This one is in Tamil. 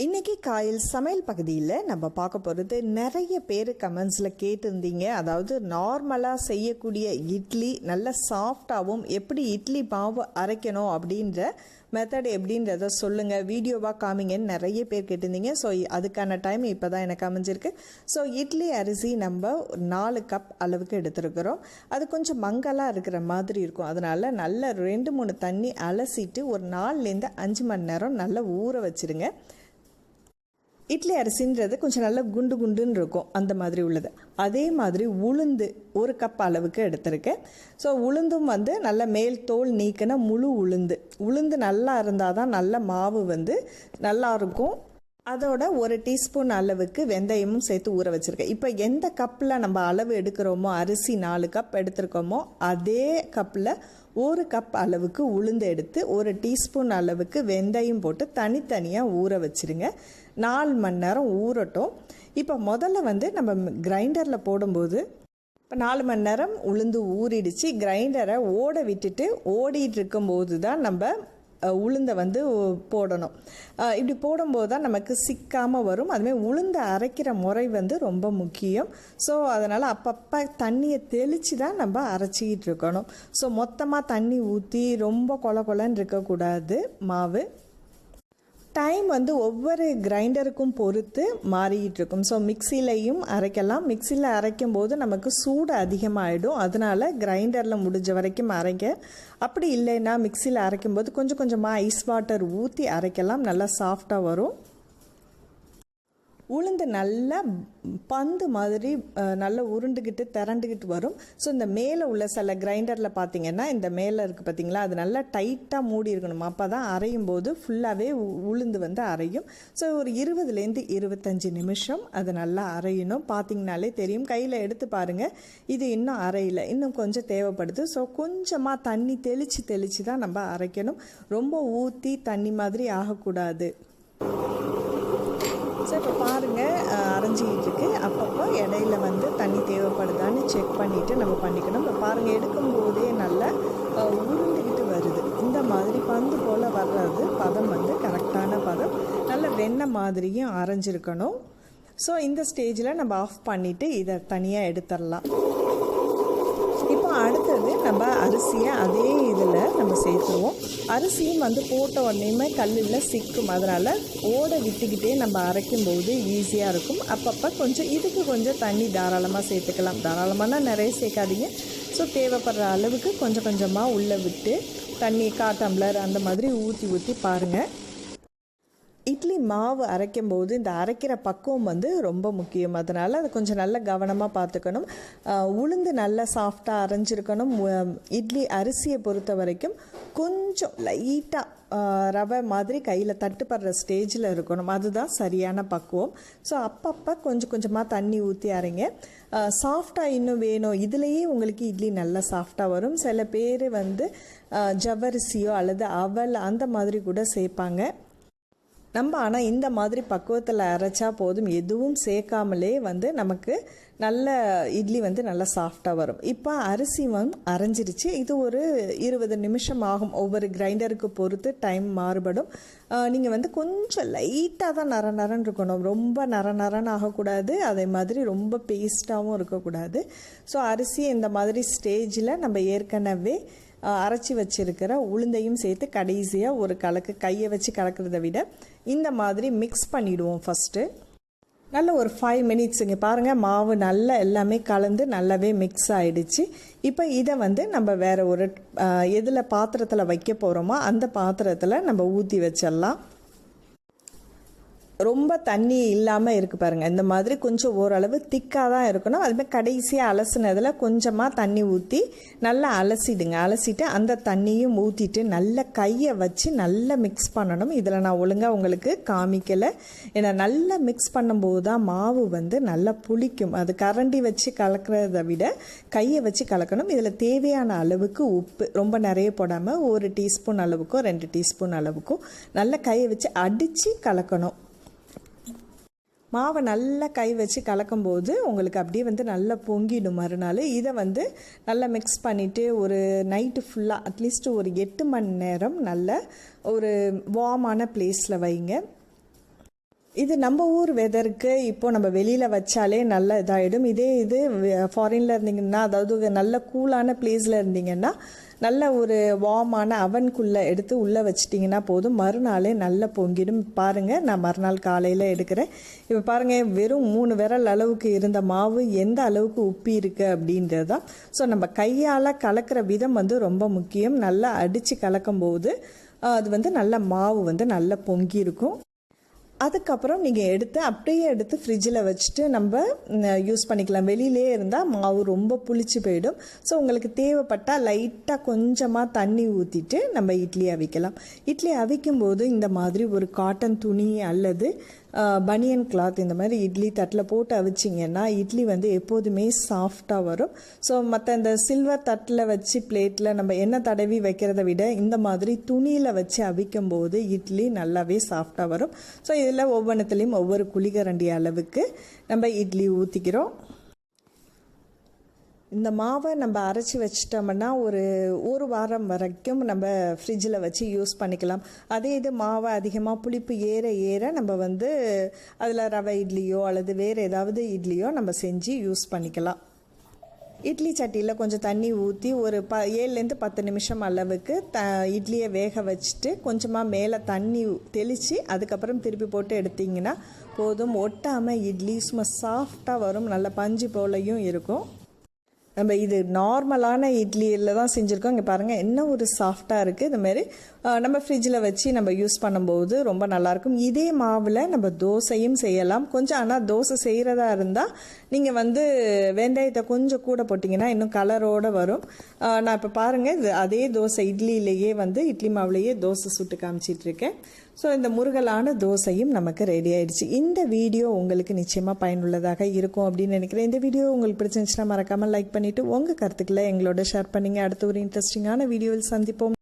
இன்றைக்கி காயல் சமையல் பகுதியில் நம்ம பார்க்க போகிறது நிறைய பேர் கமெண்ட்ஸில் கேட்டிருந்தீங்க. அதாவது நார்மலாக செய்யக்கூடிய இட்லி நல்ல சாஃப்டாகவும் எப்படி இட்லி மாவு அரைக்கணும் அப்படின்ற மெத்தட் எப்படின்றத சொல்லுங்கள், வீடியோவாக காமிங்கன்னு நிறைய பேர் கேட்டிருந்தீங்க. ஸோ அதுக்கான டைம் இப்போ தான் எனக்கு அமைஞ்சிருக்கு. ஸோ இட்லி அரிசி நம்ம 4 கப் அளவுக்கு எடுத்துருக்குறோம். அது கொஞ்சம் மங்கலாக இருக்கிற மாதிரி இருக்கும். அதனால் நல்ல 2-3 தண்ணி அலசிட்டு ஒரு 4லேருந்து 5 மணி நேரம் நல்லா ஊற வச்சுருங்க. இட்லி அரிசின்றது கொஞ்சம் நல்லா குண்டு குண்டுன்னு இருக்கும், அந்த மாதிரி உள்ளது. அதே மாதிரி உளுந்து 1 கப் அளவுக்கு எடுத்திருக்கேன். ஸோ உளுந்தும் நல்ல மேல் தோல் நீக்கின முழு உளுந்து நல்லா இருந்தால் தான் நல்ல மாவு நல்லாயிருக்கும். அதோட 1 டீஸ்பூன் அளவுக்கு வெந்தயமும் சேர்த்து ஊற வச்சுருக்கேன். இப்போ எந்த கப்பில் நம்ம அளவு எடுக்கிறோமோ, அரிசி 4 கப் எடுத்துருக்கோமோ அதே கப்பில் 1 கப் அளவுக்கு உளுந்து எடுத்து 1 டீஸ்பூன் அளவுக்கு வெந்தயம் போட்டு தனித்தனியாக ஊற வச்சுருங்க. 4 மணி நேரம் ஊறட்டும். இப்போ முதல்ல நம்ம கிரைண்டரில் போடும்போது இப்போ 4 மணி நேரம் உளுந்து ஊறிடுச்சு. கிரைண்டரை ஓட விட்டுட்டு ஓடிட்டு இருக்கும்போது தான் நம்ம உளுந்தை போடணும். இப்படி போடும்போது தான் நமக்கு சிக்காமல் வரும். அதுமாதிரி உளுந்தை அரைக்கிற முறை ரொம்ப முக்கியம். ஸோ அதனால் அப்பப்போ தண்ணியை தெளித்து தான் நம்ம அரைச்சிக்கிட்டு இருக்கணும். ஸோ மொத்தமாக தண்ணி ஊற்றி ரொம்ப கொல கொலன்னு இருக்கக்கூடாது. மாவு டைம் ஒவ்வொரு கிரைண்டருக்கும் பொறுத்து மாறிக்கிட்டு இருக்கும். ஸோ மிக்சிலையும் அரைக்கலாம். மிக்சியில் அரைக்கும் போது நமக்கு சூடு அதிகமாகிடும். அதனால் கிரைண்டரில் முடிஞ்ச வரைக்கும் அரைங்க. அப்படி இல்லைன்னா மிக்சியில் அரைக்கும் போது கொஞ்சம் கொஞ்சமாக ஐஸ் வாட்டர் ஊற்றி அரைக்கலாம். நல்லா சாஃப்டாக வரும். உளுந்து நல்லா பந்து மாதிரி நல்லா உருண்டுக்கிட்டு திரண்டுக்கிட்டு வரும். ஸோ இந்த மேலே உள்ள சில கிரைண்டரில் பார்த்திங்கன்னா இந்த மேலே இருக்குது பார்த்திங்களா, அது நல்லா டைட்டாக மூடி இருக்கணும். அப்போ தான் அரையும் போது ஃபுல்லாகவே உளுந்து அரையும். ஸோ ஒரு 20லேருந்து 25 நிமிஷம் அது நல்லா அரையணும். பார்த்திங்கனாலே தெரியும். கையில் எடுத்து பாருங்கள், இது இன்னும் அரையில, இன்னும் கொஞ்சம் தேவைப்படுது. ஸோ கொஞ்சமாக தண்ணி தெளித்து தான் நம்ம அரைக்கணும். ரொம்ப ஊற்றி தண்ணி மாதிரி ஆகக்கூடாது. ஸோ இப்போ பாருங்கள், அரைஞ்சிக்கிட்டு இருக்கு. அப்பப்போ இடையில தண்ணி தேவைப்படுதான்னு செக் பண்ணிவிட்டு நம்ம பண்ணிக்கணும். இப்போ பாருங்கள், எடுக்கும்போதே நல்லா உருண்டுக்கிட்டு வருது. இந்த மாதிரி பந்து போல் வர்றது பதம் கரெக்டான பதம். நல்ல வெண்ணெய் மாதிரியும் அரைஞ்சிருக்கணும். ஸோ இந்த ஸ்டேஜில் நம்ம ஆஃப் பண்ணிவிட்டு இதை தனியாக எடுத்துடலாம். இப்போ அடுத்தது நம்ம அரிசியை அதே இதில் நம்ம சேர்த்துருவோம். அரிசியும் போட்ட உடனேயுமே கல்லில் சிக்கும். அதனால் ஓட விட்டுக்கிட்டே நம்ம அரைக்கும்போது ஈஸியாக இருக்கும். அப்பப்போ இதுக்கு கொஞ்சம் தண்ணி தாராளமாக சேர்த்துக்கலாம். தாராளமான நிறைய சேர்க்காதீங்க. ஸோ தேவைப்படுற அளவுக்கு கொஞ்சம் கொஞ்சமாக உள்ளே விட்டு தண்ணி 1/4 டம்ளர் அந்த மாதிரி ஊற்றி பாருங்கள். இட்லி மாவு அரைக்கும் போது இந்த அரைக்கிற பக்குவம் ரொம்ப முக்கியம். அதனால் அது கொஞ்சம் நல்ல கவனமாக பார்த்துக்கணும். உளுந்து நல்லா சாஃப்டாக அரைஞ்சிருக்கணும். இட்லி அரிசியை பொறுத்த வரைக்கும் கொஞ்சம் லைட்டாக ரவை மாதிரி கையில் தட்டுப்படுற ஸ்டேஜில் இருக்கணும். அதுதான் சரியான பக்குவம். ஸோ அப்பப்போ கொஞ்சம் கொஞ்சமாக தண்ணி ஊற்றி அரைங்க. சாஃப்டாக இன்னும் வேணும், இதுலேயே உங்களுக்கு இட்லி நல்லா சாஃப்டாக வரும். சில பேர் ஜவ்வரிசியோ அல்லது அவல் அந்த மாதிரி கூட சேர்ப்பாங்க. நம்ம ஆனால் இந்த மாதிரி பக்குவத்தில் அரைச்சா போதும். எதுவும் சேர்க்காமலே நமக்கு நல்ல இட்லி நல்லா சாஃப்டாக வரும். இப்போ அரிசி அரைஞ்சிருச்சு. இது ஒரு 20 நிமிஷம் ஆகும். ஒவ்வொரு கிரைண்டருக்கு பொறுத்து டைம் மாறுபடும். நீங்கள் கொஞ்சம் லைட்டாக தான் நரன்னு இருக்கணும். ரொம்ப நரன்னு ஆகக்கூடாது. அதே மாதிரி ரொம்ப பேஸ்ட்டாகவும் இருக்கக்கூடாது. ஸோ அரிசி இந்த மாதிரி ஸ்டேஜில் நம்ம ஏற்கனவே அரைச்சி வச்சுருக்கிற உளுந்தையும் சேர்த்து கடைசியாக ஒரு கலக்கு, கையை வச்சு கலக்கிறத விட இந்த மாதிரி மிக்ஸ் பண்ணிவிடுவோம். ஃபஸ்ட்டு நல்ல ஒரு 5 மினிட்ஸ். இங்கே பாருங்கள், மாவு நல்லா எல்லாமே கலந்து நல்லாவே மிக்ஸ் ஆகிடுச்சு. இப்போ இதை நம்ம வேறு ஒரு எதில் பாத்திரத்தில் வைக்க போகிறோமோ அந்த பாத்திரத்தில் நம்ம ஊற்றி வச்சிடலாம். ரொம்ப தண்ணி இல்லாமல் இருக்குது பாருங்கள். இந்த மாதிரி கொஞ்சம் ஓரளவு திக்காக தான் இருக்கணும். அதுமாதிரி கடைசியாக அலசினதில் கொஞ்சமாக தண்ணி ஊற்றி நல்லா அலசிடுங்க. அலசிட்டு அந்த தண்ணியும் ஊற்றிட்டு நல்லா கையை வச்சு நல்லா மிக்ஸ் பண்ணணும். இதில் நான் ஒழுங்காக உங்களுக்கு காமிக்கலை. ஏன்னா நல்லா மிக்ஸ் பண்ணும்போது தான் மாவு நல்லா புளிக்கும். அது கரண்டி வச்சு கலக்கிறத விட கையை வச்சு கலக்கணும். இதில் தேவையான அளவுக்கு உப்பு ரொம்ப நிறைய போடாமல் 1 டீஸ்பூன் அளவுக்கோ 2 டீஸ்பூன் அளவுக்கோ நல்லா கையை வச்சு அடித்து கலக்கணும். மாவை நல்லா கை வச்சு கலக்கும்போது உங்களுக்கு அப்படியே நல்லா பொங்கிடும் மறுநாள். இதை நல்லா மிக்ஸ் பண்ணிவிட்டு ஒரு நைட்டு ஃபுல்லாக அட்லீஸ்ட் ஒரு 8 மணி நேரம் நல்ல ஒரு வார்மான பிளேஸில் வைங்க. இது நம்ம ஊர் வெதருக்கு இப்போ நம்ம வெளியில் வச்சாலே நல்ல இதாகிடும். இது ஃபாரினில் இருந்தீங்கன்னா, அதாவது நல்ல கூலான பிளேஸில் இருந்தீங்கன்னா, நல்ல ஒரு வார்மான அவனுக்குள்ளே எடுத்து உள்ளே வச்சிட்டிங்கன்னா போதும், மறுநாளே நல்லா பொங்கிடும். பாருங்கள், நான் மறுநாள் காலையில் எடுக்கிறேன். இப்போ பாருங்கள், வெறும் 3 விரல் அளவுக்கு இருந்த மாவு எந்த அளவுக்கு உப்பி இருக்குது அப்படின்றது தான். ஸோ நம்ம கையால் கலக்கிற விதம் ரொம்ப முக்கியம். நல்லா அடித்து கலக்கும்போது அது நல்ல மாவு நல்லா பொங்கி இருக்கும். அதுக்கப்புறம் நீங்கள் அப்படியே எடுத்து ஃப்ரிட்ஜில் வச்சுட்டு நம்ம யூஸ் பண்ணிக்கலாம். வெளியிலே இருந்தால் மாவு ரொம்ப புளிச்சு போயிடும். ஸோ உங்களுக்கு தேவைப்பட்டால் லைட்டாக கொஞ்சமாக தண்ணி ஊற்றிட்டு நம்ம இட்லி அவிக்கலாம். இட்லி அவிக்கும்போது இந்த மாதிரி ஒரு காட்டன் துணி அல்லது பனியன் கிளாத் இந்த மாதிரி இட்லி தட்டில் போட்டு அவிச்சிங்கன்னா இட்லி எப்போதுமே சாஃப்டாக வரும். ஸோ மற்ற இந்த சில்வர் தட்டில் வச்சு பிளேட்டில் நம்ம எண்ணெய் தடவி வைக்கிறத விட இந்த மாதிரி துணியில் வச்சு அவிக்கும்போது இட்லி நல்லாவே சாஃப்டாக வரும். ஸோ இதில் ஒவ்வொன்றுத்துலேயும் ஒவ்வொரு குழிகரண்டி அளவுக்கு நம்ம இட்லி ஊற்றிக்கிறோம். இந்த மாவை நம்ம அரைச்சி வச்சிட்டோம்னா ஒரு வாரம் வரைக்கும் நம்ம ஃப்ரிட்ஜில் வச்சு யூஸ் பண்ணிக்கலாம். அதே இது மாவை அதிகமாக புளிப்பு ஏற நம்ம அதில் ரவை இட்லியோ அல்லது வேறு ஏதாவது இட்லியோ நம்ம செஞ்சு யூஸ் பண்ணிக்கலாம். இட்லி சட்டியில் கொஞ்சம் தண்ணி ஊற்றி ஒரு 7லேருந்து 10 நிமிஷம் அளவுக்கு இட்லியை வேக வச்சுட்டு கொஞ்சமாக மேலே தண்ணி தெளித்து அதுக்கப்புறம் திருப்பி போட்டு எடுத்திங்கன்னா போதும். ஒட்டாமல் இட்லி சும்மா சாஃப்டாக வரும், நல்ல பஞ்சு போலையும் இருக்கும். நம்ம இது நார்மலான இட்லியில் தான் செஞ்சுருக்கோம். இங்கே பாருங்கள், என்ன ஒரு சாஃப்டாக இருக்குது. இதுமாரி நம்ம ஃப்ரிட்ஜில் வச்சு நம்ம யூஸ் பண்ணும்போது ரொம்ப நல்லாயிருக்கும். இதே மாவில் நம்ம தோசையும் செய்யலாம். கொஞ்சம் ஆனால் தோசை செய்கிறதா இருந்தால் நீங்கள் வெந்தயத்தை கொஞ்சம் கூட போட்டிங்கன்னா இன்னும் கலரோடு வரும். நான் இப்போ பாருங்கள், இது அதே தோசை இட்லியிலேயே இட்லி மாவுலேயே தோசை சுட்டு காமிச்சிட்ருக்கேன். ஸோ இந்த முருகலான தோசையும் நமக்கு ரெடி ஆயிடுச்சு. இந்த வீடியோ உங்களுக்கு நிச்சயமாக பயனுள்ளதாக இருக்கும் அப்படின்னு நினைக்கிறேன். இந்த வீடியோ உங்களுக்கு பிடிச்சிருந்துச்சுன்னா மறக்காமல் லைக் பண்ணிவிட்டு உங்கள் கருத்துக்களை எங்களோட ஷேர் பண்ணிங்க. அடுத்த ஒரு இன்ட்ரெஸ்டிங்கான வீடியோவில் சந்திப்போம்.